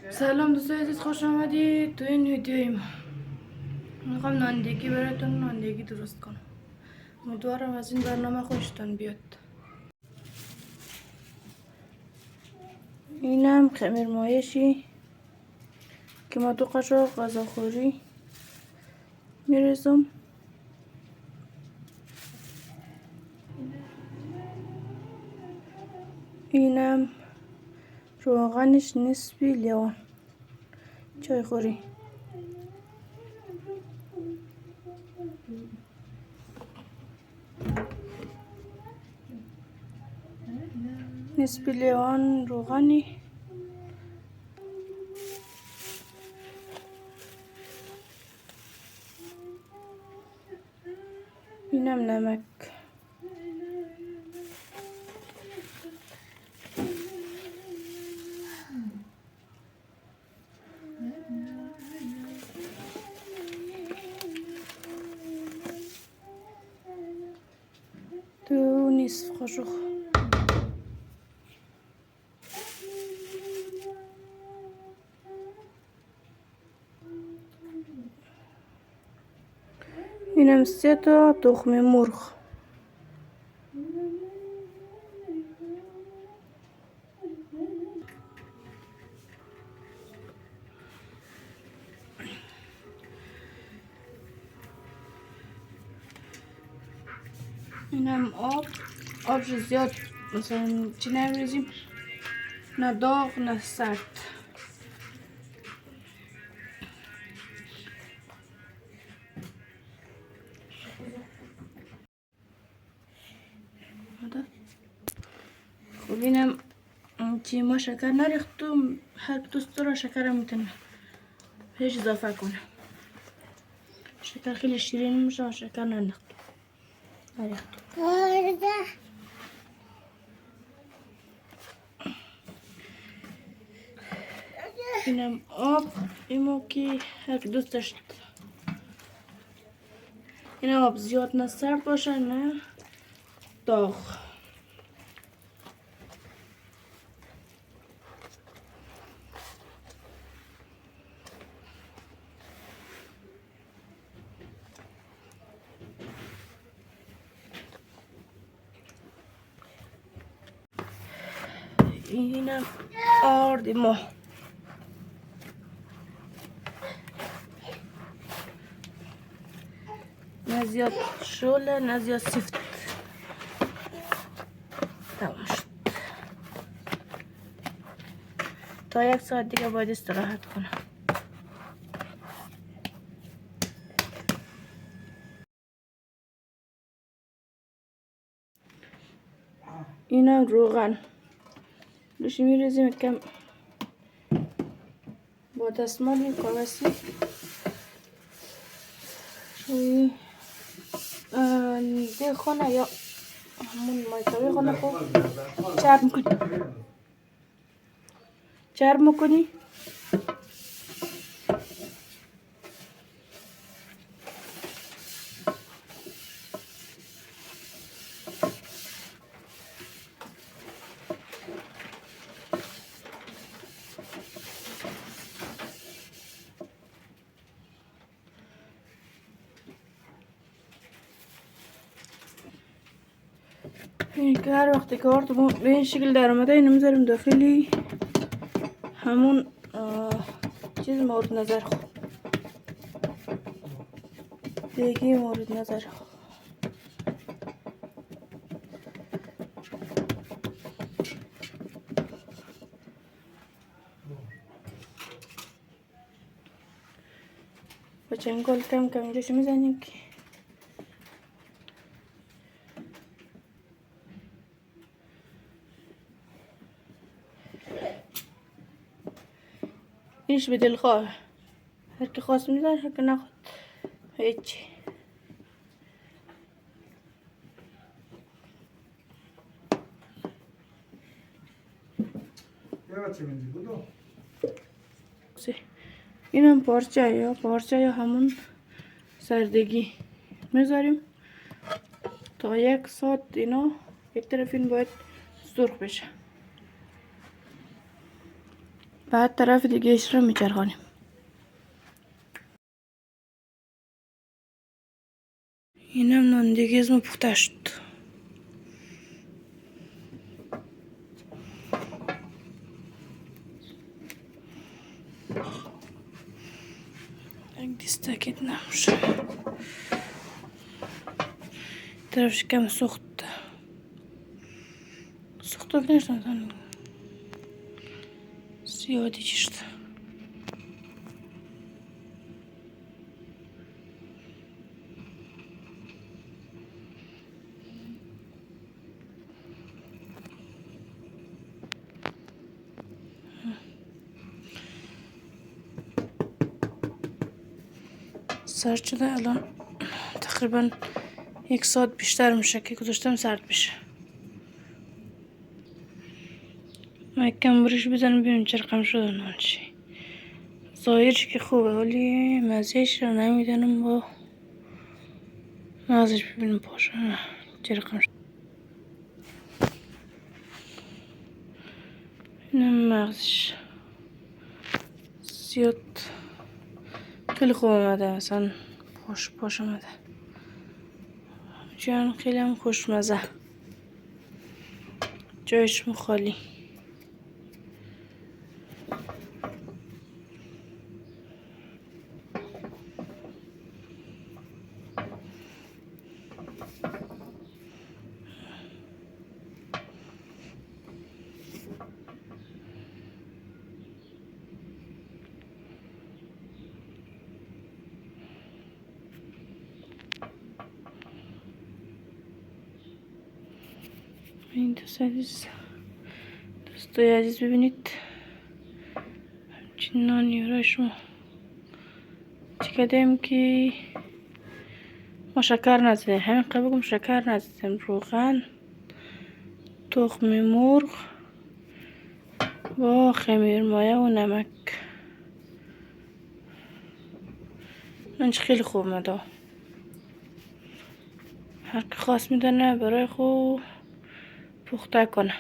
سلام دوستای عزیز، خوش آمدید تو این ویدیوی ما. میخوام ناندگی براتون ناندگی درست کنم. امیدوارم از این برنامه خوشتون بیاد. اینم خمیر مایشی که ما 2 قاشق غذاخوری میریزم. اینم روغنش نصفی لیوان چای خوری. نصفی لیوان روغنی. اینم نمک. دو نصف قاشق. اینم 3 تا تخم مرغ. اینم آبش زیاد مثلا چی نمیریزیم، نه داغ نه سرد. خب اینم چی، ما شکر نریختم، هر دوست داره شکر میتونه هیچ اضافه کنه. شکر خیلی شیرین میشه و شکر نریختم. اینم آب، ایمو که هر دوست داشت. اینم آب زیاد نه سرد باشه نه داغ. اینم آرد ما. نه زیاد شوله نه زیاد سفت. تمام شد. تا 1 ساعت دیگه باید استراحت کنم. اینم روغن روش میریزیم کم با دستمال کاغذی. روی دیگه خونه یا همون مایکروویو خونه خوب چرب میکنی. این که هر وقتی که آرد به این شکل در آمده اینو میذاریم داخلی همون چیز مورد نظر خود دیگه مورد نظر خود. با چنگال کم کم اینجاشو میزنیم که اینش به دلخواه، هر که خواست میزن هر که نخواد هیچی. اینم پارچه یا همون سردگی میذاریم تا 1 ساعت. اینا یک طرف این باید سرخ بشه. بعد طرف دیگهش رو میچرخانیم. اینم ناندگیز ما پخته شد. یک دیستکت نموشه. طرفش کم سخت سخت نشدن زیادی چشت. سرد شده الان تقریبا 1 ساعت بیشتر میشه که گذاشتم سرد بشه. من کم برش بزنم ببینم چرقم شده نانچی. ظاهرش که خوبه ولی مزهش رو نمیدونم با مغزش ببینم باشه چرقم شده. اینم مغزش زیاد خیلی خوب آمده، اصلا پاش آمده جان، خیلی هم خوشمزه، جایش خالی. این دوستای عزیز ببینید همچین نانی برای شما چکدیم که ما شکر نزدیم. همین قبل بگم شکر نزدیم، روغن، تخم مرغ با خمیر مایه و نمک. منش خیلی خوب مده، هر که خواست میدونه برای خود پخته کنه.